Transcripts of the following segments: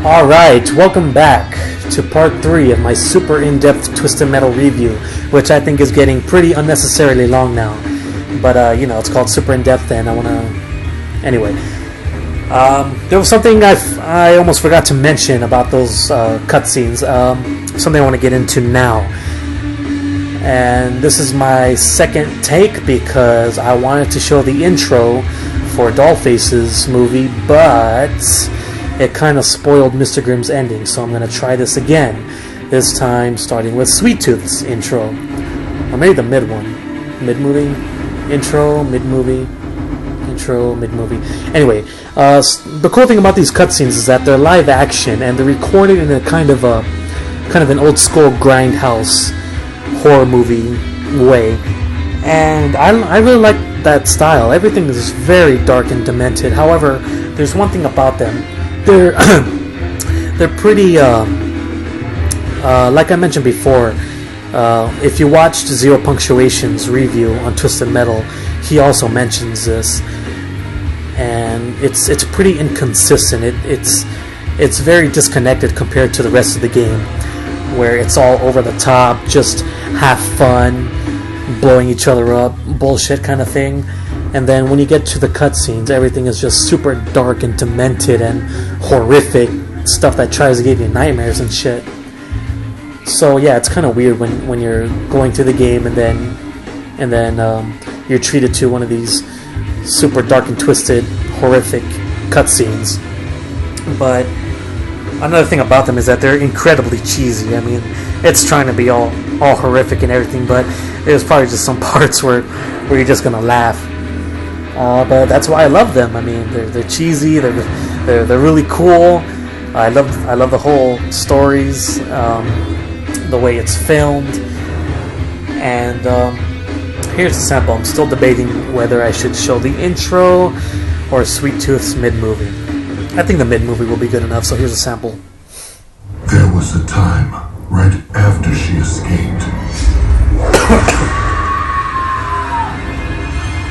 Alright, welcome back to part 3 of my super in-depth Twisted Metal review, which I think is getting pretty unnecessarily long now. But, you know, it's called super in-depth and I want to... Anyway. There was something I almost forgot to mention about those cutscenes. Something I want to get into now. And this is my second take because I wanted to show the intro for Dollface's movie, but it kind of spoiled Mr. Grimm's ending, so I'm going to try this again. This time starting with Sweet Tooth's intro. Or maybe the mid one. Mid-movie? Intro, mid-movie, intro, mid-movie. Anyway, the cool thing about these cutscenes is that they're live action and they're recorded in a kind of an old-school grindhouse horror movie way. And I really like that style. Everything is very dark and demented. However, there's one thing about them. They're pretty like I mentioned before. If you watched Zero Punctuation's review on Twisted Metal, he also mentions this, and it's pretty inconsistent. It's very disconnected compared to the rest of the game, where it's all over the top, just have fun, blowing each other up, bullshit kind of thing. And then when you get to the cutscenes, everything is just super dark and demented and horrific stuff that tries to give you nightmares and shit. So yeah, it's kind of weird when you're going through the game and then you're treated to one of these super dark and twisted, horrific cutscenes. But another thing about them is that they're incredibly cheesy. I mean, it's trying to be all horrific and everything, but there's probably just some parts where you're just gonna laugh. But that's why I love them. I mean, they're cheesy. They're really cool. I love the whole stories, the way it's filmed. And here's a sample. I'm still debating whether I should show the intro or Sweet Tooth's mid-movie. I think the mid-movie will be good enough. So here's a sample. There was a time right after she escaped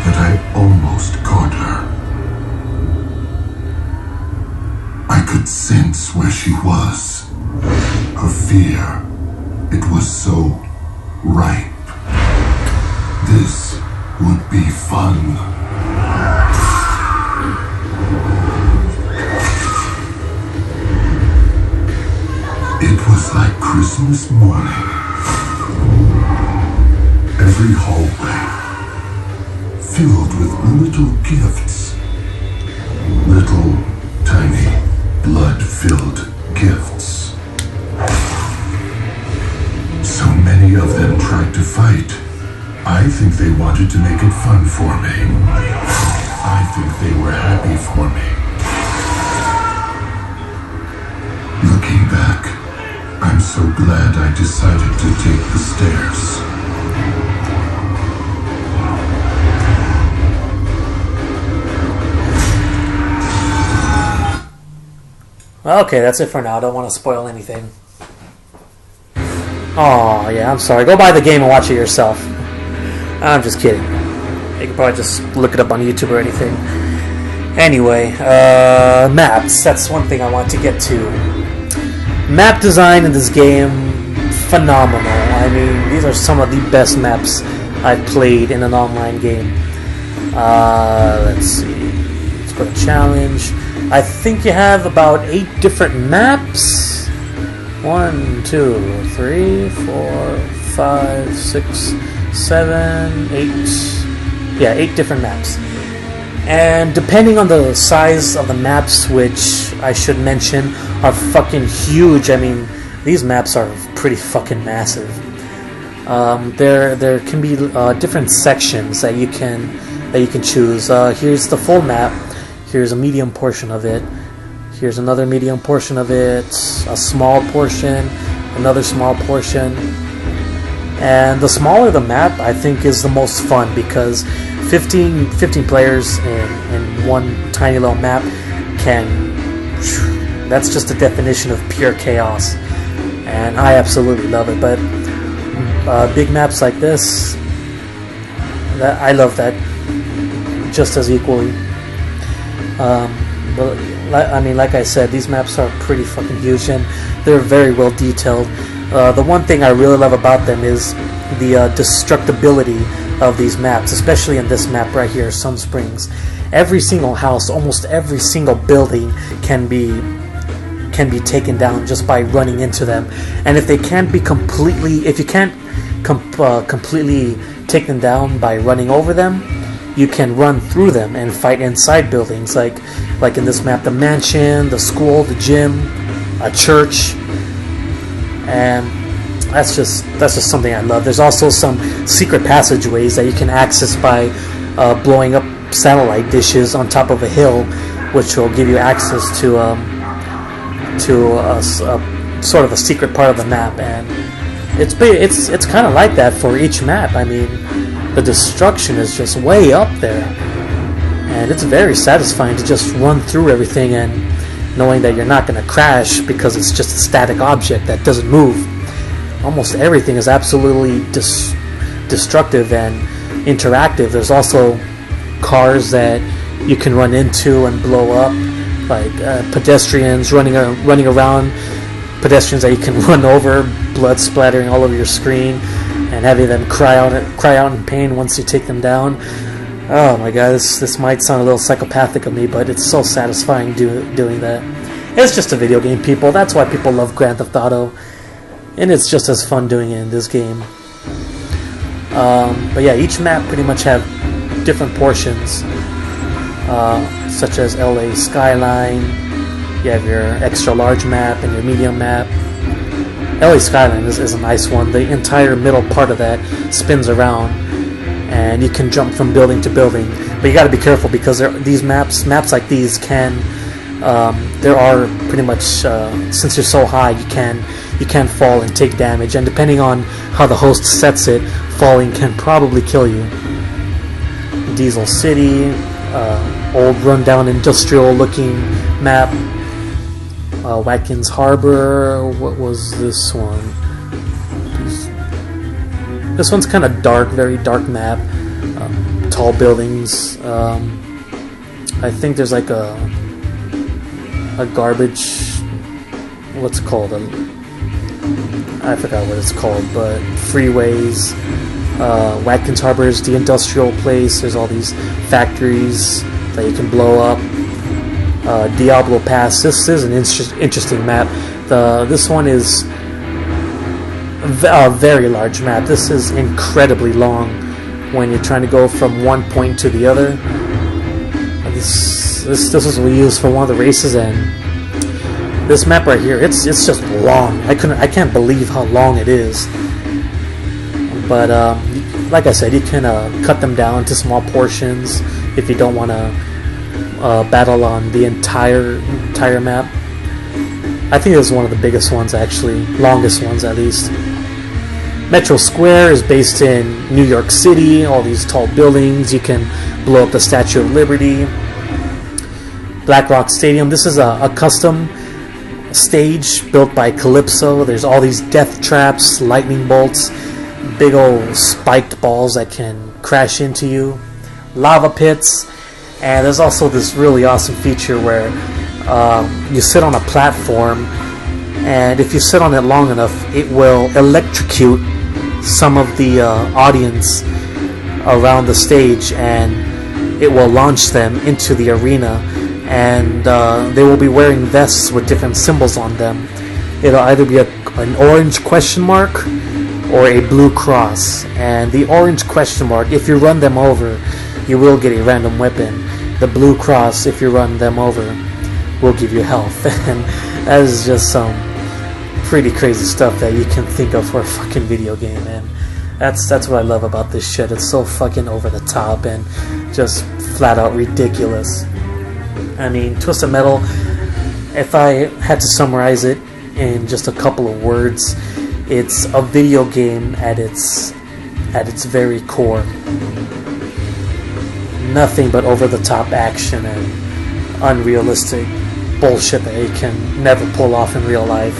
that I almost caught her. I could sense where she was. Her fear, it was so ripe. This would be fun. It was like Christmas morning. Every hallway filled with little gifts. Little, tiny, blood-filled gifts. So many of them tried to fight. I think they wanted to make it fun for me. I think they were happy for me. Looking back, I'm so glad I decided to take the stairs. Okay, that's it for now. I don't want to spoil anything. Oh yeah, I'm sorry. Go buy the game and watch it yourself. I'm just kidding. You can probably just look it up on YouTube or anything. Anyway, maps. That's one thing I want to get to. Map design in this game, phenomenal. I mean, these are some of the best maps I've played in an online game. Let's see. Let's go to challenge. I think you have about 8 different maps. 1, 2, 3, 4, 5, 6, 7, 8. Yeah, 8 different maps. And depending on the size of the maps, which I should mention are fucking huge. I mean, these maps are pretty fucking massive. There can be different sections that you can choose. Here's the full map. Here's a medium portion of it. Here's another medium portion of it. A small portion. Another small portion. And the smaller the map, I think, is the most fun because 15 players in one tiny little map that's just the definition of pure chaos. And I absolutely love it. But big maps like this, I love that just as equally. But I mean, like I said, these maps are pretty fucking huge, and they're very well detailed. The one thing I really love about them is the destructibility of these maps, especially in this map right here, Sun Springs. Every single house, almost every single building can be taken down just by running into them. And if they can't be completely, if you can't completely take them down by running over them, you can run through them and fight inside buildings, like in this map, the mansion, the school, the gym, a church, and that's just something I love. There's also some secret passageways that you can access by blowing up satellite dishes on top of a hill, which will give you access to a sort of a secret part of the map, and it's kind of like that for each map. I mean, the destruction is just way up there, and it's very satisfying to just run through everything and knowing that you're not going to crash because it's just a static object that doesn't move. Almost everything is absolutely destructive and interactive. There's also cars that you can run into and blow up, like pedestrians running around, pedestrians that you can run over, blood splattering all over your screen, and having them cry out in pain once you take them down. Oh my god, this might sound a little psychopathic of me, but it's so satisfying doing that. It's just a video game, people. That's why people love Grand Theft Auto, and it's just as fun doing it in this game. But yeah, each map pretty much have different portions, such as LA skyline. You have your extra large map and your medium map. LA skyline is a nice one. The entire middle part of that spins around, and you can jump from building to building. But you got to be careful because these maps like these can, there are pretty much since you're so high, you can fall and take damage, and depending on how the host sets it, falling can probably kill you. Diesel City, old rundown industrial looking map. Watkins Harbor. What was this one? This one's kind of dark, very dark map. Tall buildings. I think there's like a garbage. What's it called? I forgot what it's called, but freeways. Watkins Harbor is the industrial place. There's all these factories that you can blow up. Diablo Pass. This is an interesting map. This one is a very large map. This is incredibly long when you're trying to go from one point to the other. This is what we used for one of the races, and this map right here, it's just long. I can't believe how long it is. But like I said, you can cut them down to small portions if you don't want to battle on the entire map. I think this is one of the biggest ones, actually, longest ones at least. Metro Square is based in New York City. All these tall buildings. You can blow up the Statue of Liberty. Black Rock Stadium. This is a custom stage built by Calypso. There's all these death traps, lightning bolts, big old spiked balls that can crash into you, lava pits. And there's also this really awesome feature where you sit on a platform, and if you sit on it long enough, it will electrocute some of the audience around the stage, and it will launch them into the arena, and they will be wearing vests with different symbols on them. It'll either be an orange question mark or a blue cross, and the orange question mark, if you run them over, you will get a random weapon. The blue cross, if you run them over, will give you health. And that is just some pretty crazy stuff that you can think of for a fucking video game, man. That's what I love about this shit. It's so fucking over the top and just flat out ridiculous. I mean, Twisted Metal, if I had to summarize it in just a couple of words, it's a video game at its very core. Nothing but over-the-top action and unrealistic bullshit that you can never pull off in real life.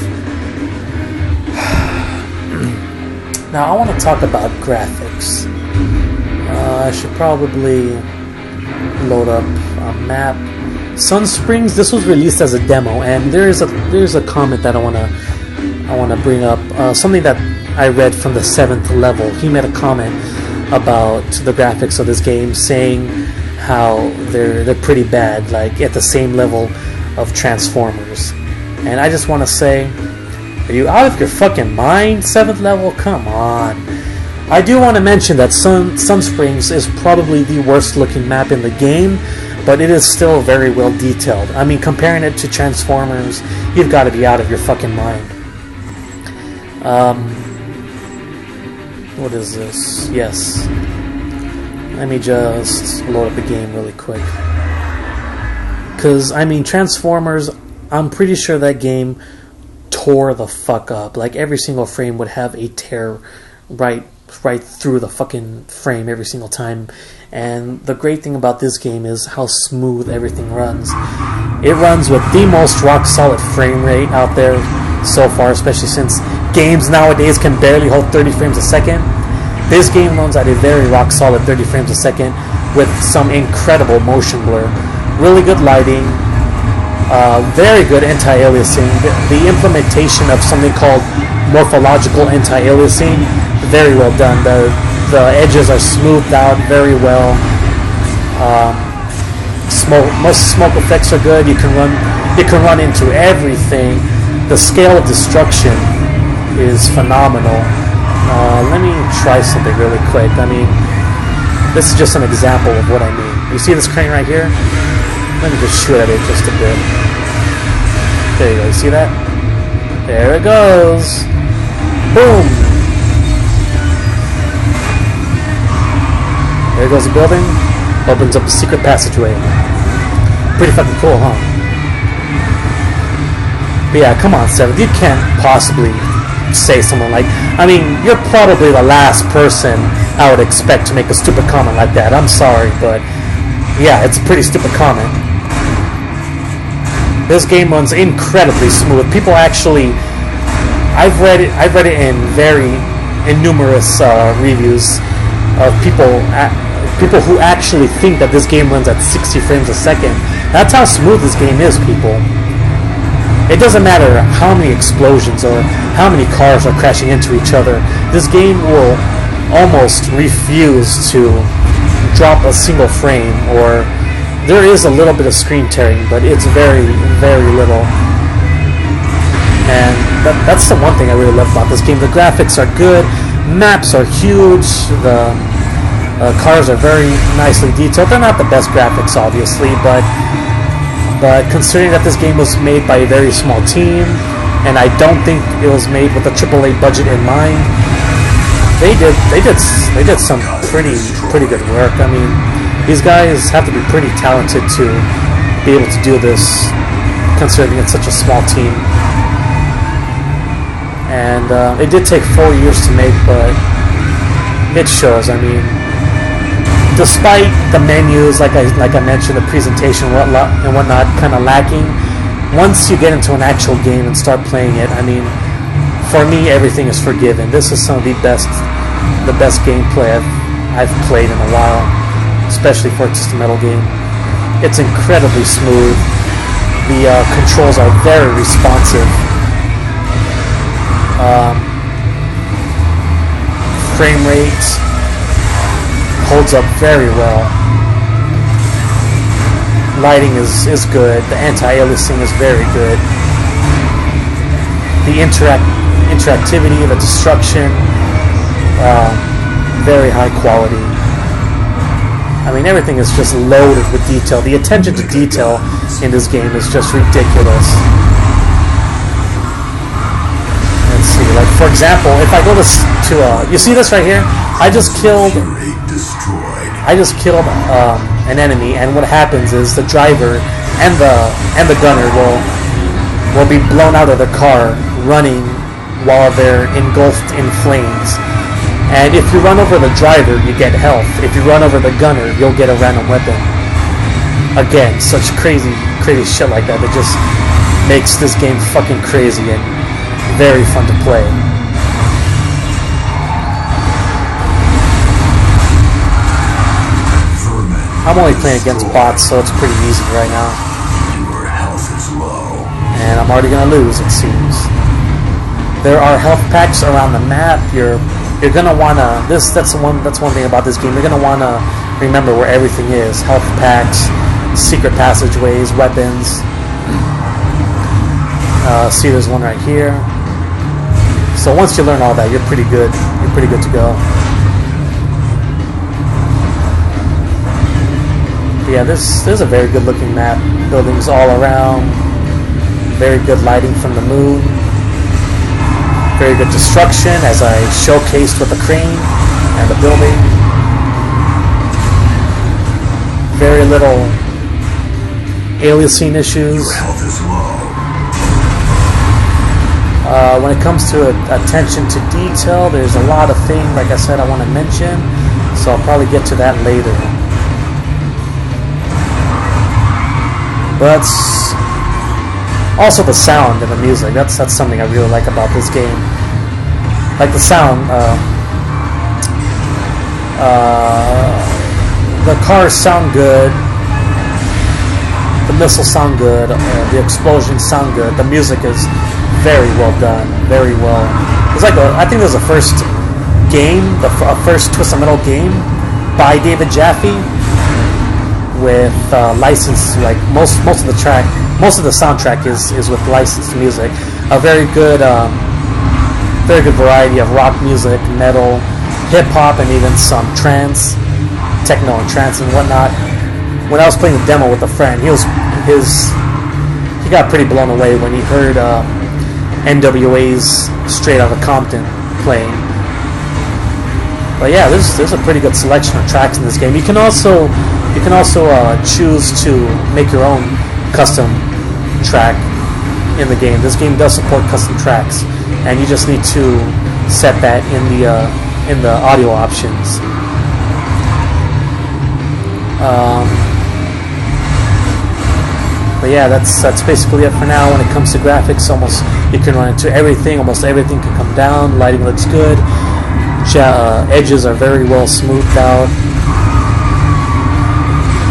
Now, I want to talk about graphics. I should probably load up a map Sun Springs, this was released as a demo, and there's a comment that I wanna bring up. Something that I read from the 7th level. He made a comment about the graphics of this game, saying how they're pretty bad, like at the same level of Transformers. And I just want to say, are you out of your fucking mind? 7th level? Come on. I do want to mention that Sun Springs is probably the worst looking map in the game, but it is still very well detailed. I mean, comparing it to Transformers, you've got to be out of your fucking mind. What is this? Yes. Let me just load up the game really quick. Because, I mean, Transformers, I'm pretty sure that game tore the fuck up. Like, every single frame would have a tear right through the fucking frame every single time. And the great thing about this game is how smooth everything runs. It runs with the most rock-solid frame rate out there so far, especially since games nowadays can barely hold 30 frames a second. This game runs at a very rock-solid 30 frames a second with some incredible motion blur. Really good lighting, very good anti-aliasing. The implementation of something called morphological anti-aliasing, very well done. The edges are smoothed out very well. Most smoke effects are good. You can run into everything. The scale of destruction is phenomenal. Let me try something really quick. I mean, this is just an example of what I mean. You see this crane right here? Let me just shoot at it just a bit. There you go. You see that? There it goes. Boom. There goes the building. Opens up a secret passageway. Pretty fucking cool, huh? But yeah, come on, 7th. You can't possibly say something like... I mean, you're probably the last person I would expect to make a stupid comment like that. I'm sorry, but... yeah, it's a pretty stupid comment. This game runs incredibly smooth. People actually... I've read it in numerous reviews of people who actually think that this game runs at 60 frames a second. That's how smooth this game is, people. It doesn't matter how many explosions or how many cars are crashing into each other. This game will almost refuse to drop a single frame, or there is a little bit of screen tearing, but it's very, very little. And that's the one thing I really love about this game. The graphics are good, maps are huge, the cars are very nicely detailed. They're not the best graphics, obviously, but considering that this game was made by a very small team, and I don't think it was made with a AAA budget in mind, they did some pretty good work. I mean, these guys have to be pretty talented to be able to do this, considering it's such a small team. And it did take 4 years to make, but it shows. I mean, despite the menus, like I mentioned, the presentation and whatnot kind of lacking, once you get into an actual game and start playing it, I mean, for me, everything is forgiven. This is some of the best gameplay I've played in a while, especially for just a Metal game. It's incredibly smooth. The controls are very responsive. Frame rate holds up very well. Lighting is good. The anti-aliasing is very good. The interactivity, the destruction, very high quality. I mean, everything is just loaded with detail. The attention to detail in this game is just ridiculous. Let's see, like for example, if I go to you see this right here? I just killed an enemy, and what happens is the driver and the gunner will be blown out of the car running while they're engulfed in flames. And if you run over the driver, you get health. If you run over the gunner, you'll get a random weapon. Again, such crazy shit like that just makes this game fucking crazy and very fun to play. I'm only playing against bots, so it's pretty easy right now. and I'm already gonna lose, it seems. There are health packs around the map. You're gonna wanna that's one thing about this game. You're gonna wanna remember where everything is. Health packs, secret passageways, weapons. See, there's one right here. So once you learn all that, you're pretty good. You're pretty good to go. But yeah, this is a very good looking map. Buildings all around. Very good lighting from the moon. Very good destruction, as I showcased with the crane and the building. Very little aliasing issues. Your health is low. When it comes to attention to detail, there's a lot of things, like I said, I want to mention, so I'll probably get to that later. But also the sound and the music, that's something I really like about this game. Like the sound, the cars sound good, the missiles sound good, the explosions sound good, the music is very well done, very well. It's like I think there's a first game, a first Twisted Metal game by David Jaffe with licensed, like most of the soundtrack is with licensed music. A very good variety of rock music, metal, hip hop, and even some trance, techno and trance and whatnot. When I was playing the demo with a friend, he got pretty blown away when he heard NWA's Straight Outta Compton playing. But yeah, there's a pretty good selection of tracks in this game. You can also choose to make your own custom track in the game. This game does support custom tracks, and you just need to set that in the audio options. But yeah, that's basically it for now. When it comes to graphics, you can run into everything. Almost everything can come down. Lighting looks good. Edges are very well smoothed out.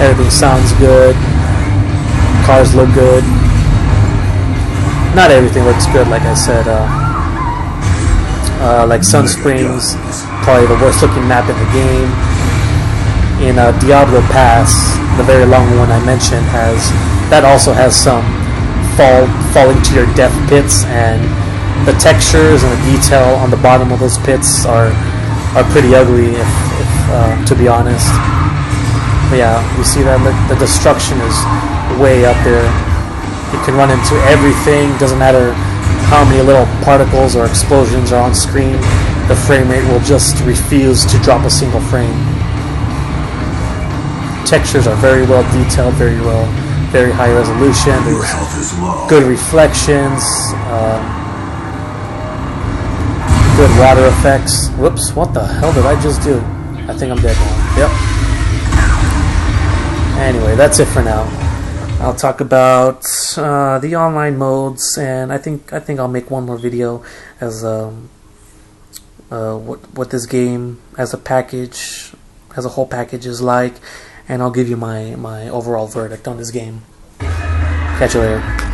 Everything sounds good. Cars look good. Not everything looks good, like I said. Like Sun Springs, probably the worst looking map in the game. In Diablo Pass, the very long one I mentioned, that also has some falling to your death pits, and the textures and the detail on the bottom of those pits are pretty ugly, if to be honest. But yeah, you see that the destruction is way up there. You can run into everything. Doesn't matter how many little particles or explosions are on screen. The frame rate will just refuse to drop a single frame. Textures are very well detailed, very high resolution. There's good reflections, good water effects. Whoops, what the hell did I just do? I think I'm dead now. Yep. Anyway, that's it for now. I'll talk about the online modes, and I think I'll make one more video as what this game as a package, as a whole package is like, and I'll give you my overall verdict on this game. Catch you later.